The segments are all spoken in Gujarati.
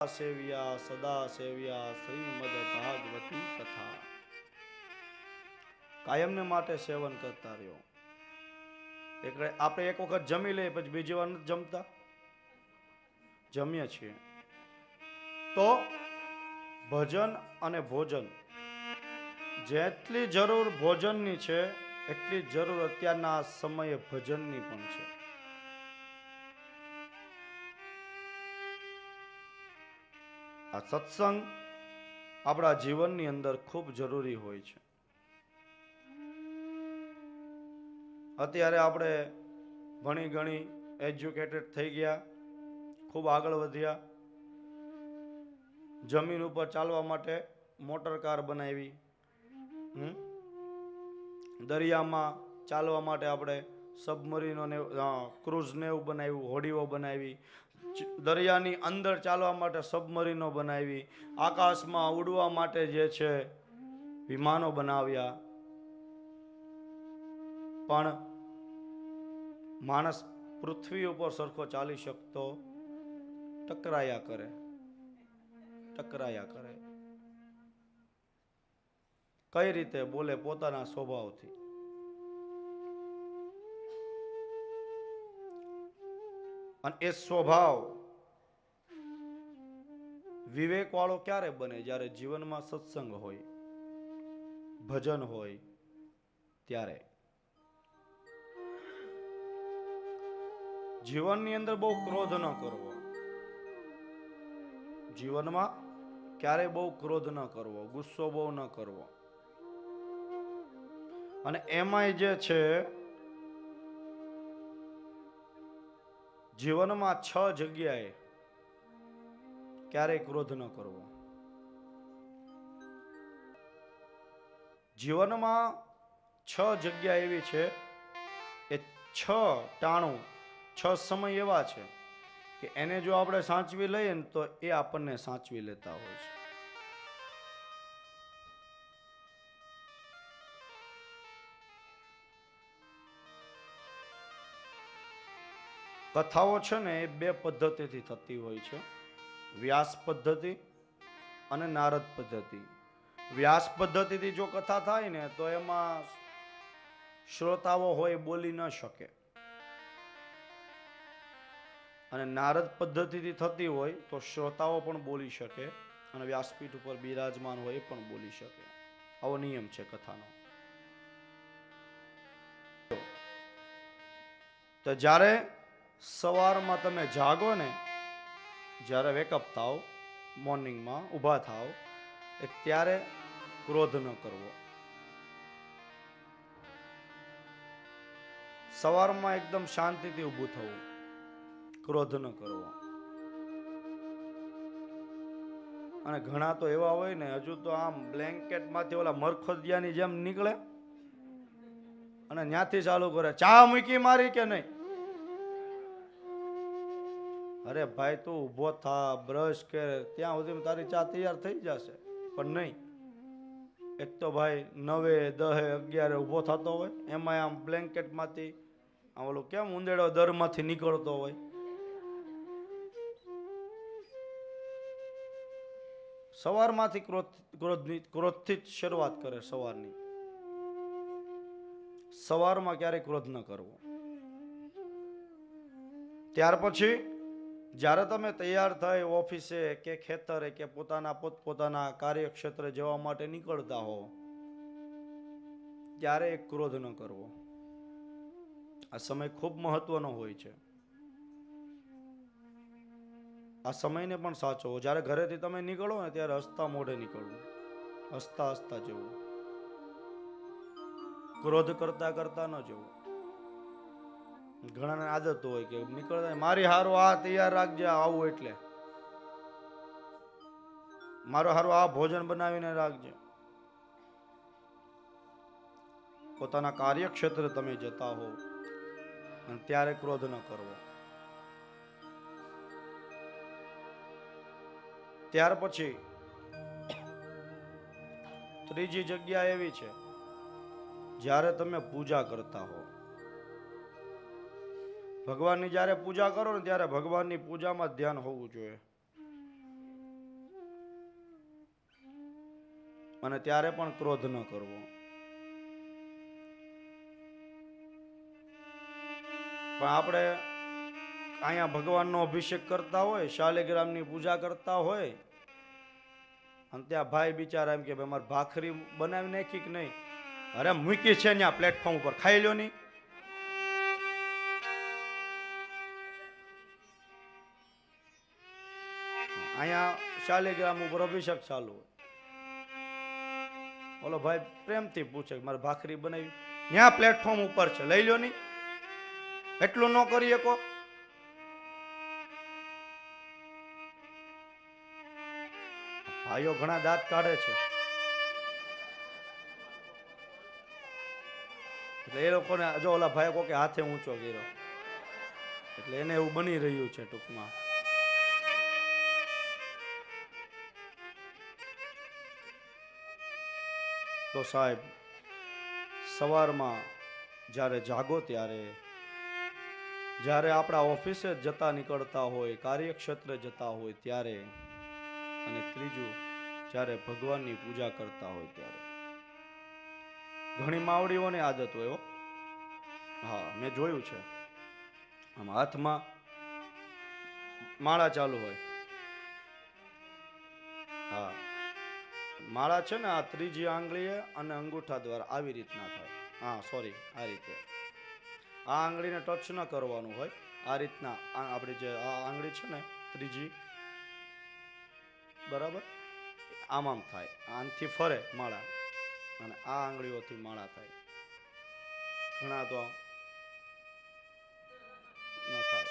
સેવ્યા સદા સેવ્યા શ્રીમદ ભાગવતી કથા. કાયમને માટે સેવન કરતા રહ્યો. આપણે એક વખત જમી લઈએ પછી બીજી વાર નથી જમતા, જમીએ છીએ. તો ભજન અને ભોજન, જેટલી જરૂર ભોજનની છે એટલી જરૂર અત્યારના સમયે ભજનની પણ છે. આ સત્સંગ આપણા જીવનની અંદર ખૂબ જરૂરી હોય છે. અત્યારે આપણે ભણી ગણી એજ્યુકેટેડ થઈ ગયા, ખૂબ આગળ વધ્યા. જમીન ઉપર ચાલવા માટે મોટર કાર બનાવી, દરિયામાં ચાલવા માટે આપણે સબમરીનો ને ક્રૂઝ ને એવું બનાવ્યું, હોડીઓ બનાવી. દરિયાની અંદર ચાલવા માટે સબમરીનો બનાવી. આકાશમાં ઉડવા માટે જે છે વિમાનો બનાવ્યા. પણ માણસ પૃથ્વી ઉપર સરખો ચાલી શકતો ટકરાયા કરે. કઈ રીતે બોલે? પોતાના સ્વભાવથી. અને એ સ્વભાવ વિવેક વાળો ક્યારે બને? જ્યારે જીવનમાં સત્સંગ હોય, ભજન હોય ત્યારે. જીવનની અંદર બહુ ક્રોધ ન કરવો. જીવનમાં ક્યારે બહુ ક્રોધ ન કરવો, ગુસ્સો બહુ ન કરવો. અને એમાંય જે છે જીવનમાં 6 જગ્યાએ ક્યારેય ક્રોધ ન કરવો. જીવનમાં 6 જગ્યા એવી છે, એ 6 ટાણું, 6 સમય એવા છે કે એને જો આપણે સાચવી લઈએ ને તો એ આપણને સાચવી લેતા હોય છે. કથાઓ છે ને એ 2 પદ્ધતિથી થતી હોય છે, વ્યાસ પદ્ધતિ અને નારદ પદ્ધતિ. વ્યાસ પદ્ધતિથી જો કથા થાય ને તો એમાં શ્રોતાઓ હોય બોલી ન શકે, અને નારદ પદ્ધતિથી થતી હોય તો શ્રોતાઓ પણ બોલી શકે અને વ્યાસપીઠ ઉપર બિરાજમાન હોય એ પણ બોલી શકે. આવો નિયમ છે કથાનો. તો જ્યારે સવારમાં તમે જાગો ને, જ્યારે વેકઅપ થાવ, મોર્નિંગમાં ઊભા થાવ, ત્યારે ક્રોધ ન કરવો. સવારમાં એકદમ શાંતિથી ઊભું થવું, ક્રોધ ન કરવો. અને ઘણા તો એવા હોય ને, હજુ તો આમ બ્લેન્કેટ માંથી ઓલા મરખોદિયાની જેમ નીકળે અને ત્યાંથી ચાલુ કરે, ચા મૂકી મારી કે નહીં? અરે ભાઈ તું ઊભો થા, બ્રશ કે, ત્યાં સુધી તારી ચા તૈયાર થઈ જશે. પણ નહીં, એક તો ભાઈ 9, 10, 11 ઊભો થતો હોય, એમાં આમ બ્લેન્કેટ માંથી આમ ઓલું કેમ ઉંદેડો દર માંથી નીકળતો હોય. સવારમાંથી ક્રોધથી જ શરૂઆત કરે. સવારમાં ક્યારેય ક્રોધ ન કરવો. ત્યાર પછી જ્યારે તમે તૈયાર થઈ ઓફિસે કે ખેતરે કે પોતપોતાના કાર્યક્ષેત્રે જવા માટે નીકળતા હો, ત્યારે ક્રોધ ન કરવો. આ સમય ખૂબ મહત્વનો હોય છે. આ સમયને પણ સાચવો. જ્યારે ઘરેથી તમે નીકળો ને ત્યારે હસતા મોઢે નીકળવું, હસતા હસતા જવું, ક્રોધ કરતા કરતા ન જવું. ઘણાને આદત હોય કે નીકળતા મારી હારું આ તૈયાર રાખજે, આવું એટલે મારો હારું આ ભોજન બનાવીને રાખજે. પોતાના કાર્યક્ષેત્રે તમે જતા હો અને ત્યારે ક્રોધ ન કરવો. ત્યાર પછી ત્રીજી જગ્યા એવી છે, જ્યારે તમે પૂજા કરતા હો. ભગવાનની જ્યારે પૂજા કરો ને ત્યારે ભગવાનની પૂજામાં ધ્યાન હોવું જોઈએ. અને ત્યારે પણ ક્રોધ ન કરવો. પણ આપણે અહીંયા ભગવાનનો અભિષેક કરતા હોય, શાલિગ્રામની પૂજા કરતા હોય, અને ત્યાં ભાઈ બિચારા એમ કે અમારે ભાખરી બનાવી નાખી કે નહીં, અરે મૂકી છે ત્યાં પ્લેટફોર્મ ઉપર, ખાઈ લ્યો ની. અહીંયા શાલિગ્રામ ઉપર અભિષેક ચાલુ હોય, ઓલો ભાઈ પ્રેમથી પૂછે મારે ભાખરી બનાવી, ત્યાં પ્લેટફોર્મ ઉપર છે, લઈ લ્યો ની. એટલું ન કરી શકો? ભાઈઓ ઘણા દાંત કાઢે છે, એટલે એ લોકોને જો ઓલા ભાઈ કોકે હાથે ઊંચો કર્યો, એટલે એને એવું બની રહ્યું છે ટૂંકમાં. તો સાહેબ, સવારમાં જ્યારે જાગો ત્યારે, જ્યારે આપણા ઓફિસે જતા નીકળતા હોય, કાર્યક્ષેત્રે જતા હોય ત્યારે, અને ત્રીજું જ્યારે ભગવાનની પૂજા કરતા હોય ત્યારે. ઘણી માવડીઓની આદત હોય, હા મેં જોયું છે, આમ હાથમાં માળા ચાલુ હોય. હા, માળા છે ને આ ત્રીજી આંગળીએ અને અંગૂઠા દ્વારા આવી રીતના થાય. હા સોરી, આ રીતે આ આંગળીને ટચ ન કરવાનું હોય, આ રીતના આપણી જે આ આંગળી છે ને ત્રીજી, બરાબર, આમ આમ થાય, આમથી ફરે માળા, અને આ આંગળીઓથી માળા થાય. ઘણા તો ન થાય,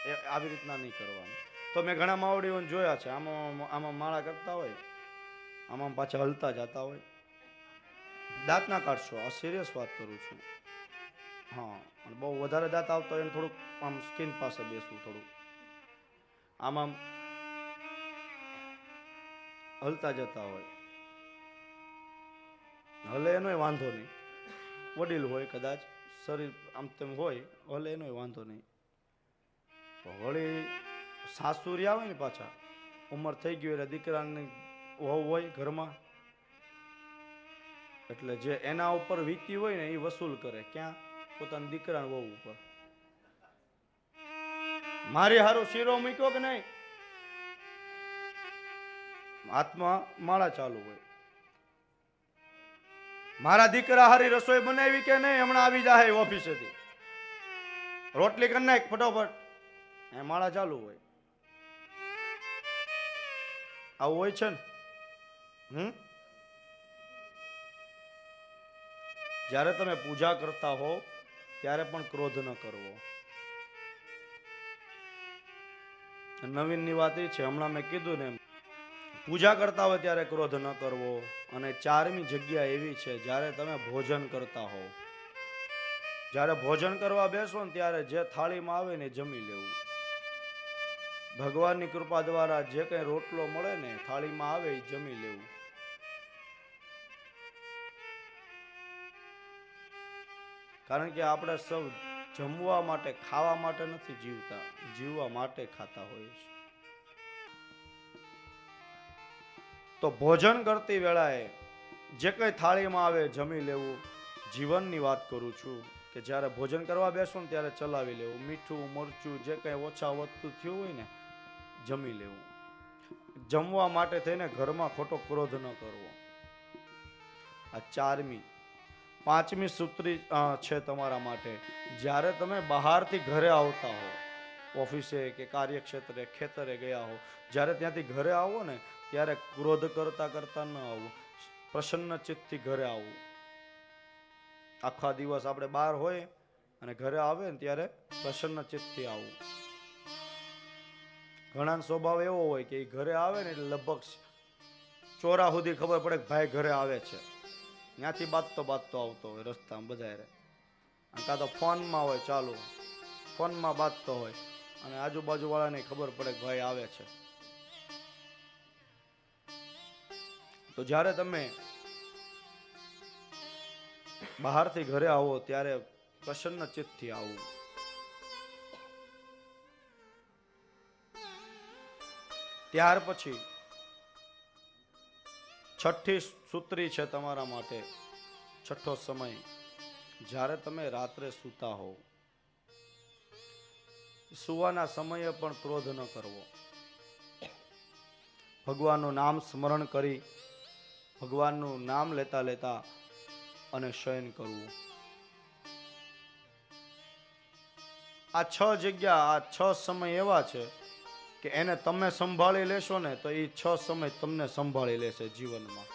એ આવી રીતના નહીં કરવાનું. તો મેં ઘણા માવડીઓને જોયા છે, આમાં આમાં માળા કરતા હોય, આમાં પાછા હલતા જતા હોય. દાંત ના કાઢશો, આ સિરિયસ વાત કરું છું. હા, અને બહુ વધારે દાંત આવતો હોય એને થોડુંક આમ સ્કિન પાસે બેસવું, થોડુંક આમ હલતા જતા હોય. હલે એનોય વાંધો નહીં, વડીલ હોય કદાચ, શરીર આમ તેમ હોય, હલે એનોય વાંધો નહીં. વળી સાસુરિયા હોય ને, પાછા ઉંમર થઈ ગઈ એટલે દીકરાની વહુ હોય ઘરમાં, એટલે જે એના ઉપર વીતી હોય ને એ વસૂલ કરે. ક્યાં? પોતાના દીકરા વહુ ઉપર. મારી હારું શીરો મૂક્યો કે નહીં, હાથમાં માળા ચાલુ હોય. મારા દીકરા હારી રસોઈ બનાવી કે નહીં, હમણાં આવી જાય ઓફિસેથી, રોટલી કરી નાખ ફટોફટ, એ માળા ચાલુ હોય. આવું હોય છે ને. જ્યારે તમે પૂજા કરતા હો ત્યારે પણ ક્રોધ ન કરવો. નવીનની વાત એ છે, હમણાં મેં કીધું ને, પૂજા કરતા હોય ત્યારે ક્રોધ ન કરવો. અને 4મી જગ્યા એવી છે, જ્યારે તમે ભોજન કરતા હો, જ્યારે ભોજન કરવા બેસો ને ત્યારે જે થાળીમાં આવે ને જમી લેવું. ભગવાનની કૃપા દ્વારા જે કઈ રોટલો મળે ને થાળીમાં આવે એ જમી લેવું. કારણ કે આપણે સૌ જમવા માટે, ખાવા માટે નથી જીવતા, જીવવા માટે ખાતા હોઈએ છીએ. તો ભોજન કરતી વેળાએ જે કઈ થાળીમાં આવે જમી લેવું. જીવનની વાત કરું છું કે જ્યારે ભોજન કરવા બેસો ને ત્યારે ચલાવી લેવું. મીઠું મરચું જે કઈ ઓછા વધતું થયું હોય ને જમી લેવું. જમવા માટે થઈને ઘરમાં ખોટો ક્રોધ ન કરવો. આ 4મી. 5મી સૂત્રી છે તમારા માટે, જ્યારે તમે બહારથી ઘરે આવતા હો, ઓફિસે કે કાર્યક્ષેત્રે, ખેતરે ગયા હો, જ્યારે ત્યાંથી ઘરે આવો ને ત્યારે ક્રોધ કરતા કરતા ન આવવું, પ્રસન્ન ચિત્તથી ઘરે આવવું. આખા દિવસ આપણે બહાર હોય અને ઘરે આવે ને ત્યારે પ્રસન્ન ચિત્તથી આવવું. ઘણાનો સ્વભાવ એવો હોય કે એ ઘરે આવે ને એટલે લગભગ ચોરા સુધી ખબર પડે કે ભાઈ ઘરે આવે છે, ત્યાંથી બાજતો આવતો હોય રસ્તામાં બધારે, કાં તો ફોનમાં હોય ચાલુ, ફોનમાં બાજતો હોય, અને આજુબાજુ વાળાને ખબર પડે કે ભાઈ આવે છે. તો જ્યારે તમે બહારથી ઘરે આવો ત્યારે પ્રસન્ન ચિત્તથી આવું. ત્યાર પછી છઠ્ઠી સૂત્રી છે તમારા માટે. છઠ્ઠો સમય, જ્યારે તમે રાત્રે સૂતા હો, સુવાના સમયે પણ ક્રોધ ન કરવો. ભગવાનનું નામ સ્મરણ કરી, ભગવાનનું નામ લેતા લેતા અને શયન કરવું. આ 6 જગ્યા, આ 6 સમય એવા છે કે એને તમે સંભાળી લેશો ને તો એ 6 સમય તમને સંભાળી લેશે જીવનમાં.